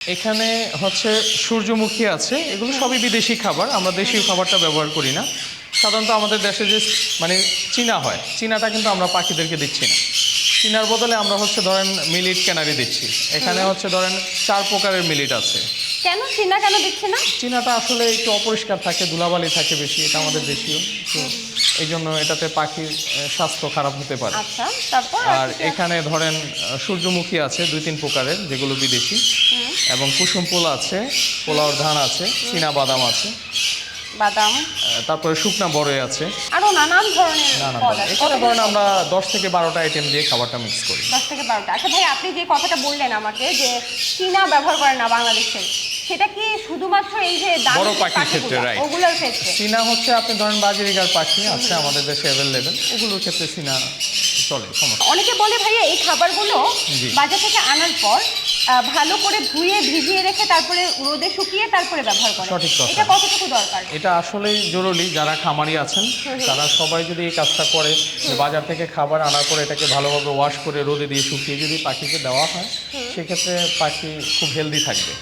এখানে হচ্ছে সূর্যমুখী আছে, এগুলো সবই বিদেশি খাবার, আমরা দেশীয় খাবারটা ব্যবহার করি না। সাধারণত আমাদের দেশে যে মানে চীনা হয়, চীনাটা কিন্তু আমরা পাখিদেরকে দিচ্ছি না। চীনার বদলে আমরা হচ্ছে ধরেন মিলিট ক্যানারি দিচ্ছি। এখানে হচ্ছে ধরেন 4 প্রকারের মিলিট আছে। কেন চীনা কেন দিচ্ছে না? চীনাটা আসলে একটু অপরিষ্কার থাকে, ধুলাবালি থাকে বেশি, এটা আমাদের দেশীয়, তো এই জন্য এটাতে পাখির স্বাস্থ্য খারাপ হতে পারে। আচ্ছা, তারপর আর এখানে ধরেন সূর্যমুখী আছে 2-3 প্রকারের, যেগুলো বিদেশি, এবং কুসুম ফুল আছে, পোলাওর ধান আছে, চীনা বাদাম আছে, বাদাম, তারপরে শুকনা বড়ই আছে, আরো নানান ধরনের নানান ফল ধরনের। আছে। এখানে ধরেন আমরা 10 থেকে 12টা আইটেম দিয়ে খাবারটা মিক্স করি। 10 থেকে 12টা। আচ্ছা ভাই, আপনি যে কথাটা বললেন আমাকে যে চীনা ব্যবহার করে না বাংলাদেশে, সেটা কি শুধুমাত্র এই যে দামি বড় পাখির পাখিগুলো, ক্ষেত্রে, রাইট। ওগুলোর ক্ষেত্রে? চীনা হচ্ছে আপনি ধরেন বাজিরিগার পাখি আছে আমাদের দেশে অ্যাভেলেবেল, ওগুলোর ক্ষেত্রে চীনা চলে, সমস্যা। অনেকে বলে ভাইয়া এই খাবারগুলো জি। বাজার থেকে আনার পর ভালো করে ধুয়ে ভিজিয়ে রেখে তারপরে রোদে শুকিয়ে তারপরে ব্যবহার করে। সঠিক কথা। এটা কতটুকু দরকার? এটা আসলেই জরুরি। যারা খামারি আছেন তারা সবাই যদি এই কাজটা করে, যে বাজার থেকে খাবার আনার পরে এটাকে ভালোভাবে ওয়াশ করে রোদে দিয়ে শুকিয়ে যদি পাখিকে দেওয়া হয়, সেক্ষেত্রে পাখি খুব হেলদি থাকবে।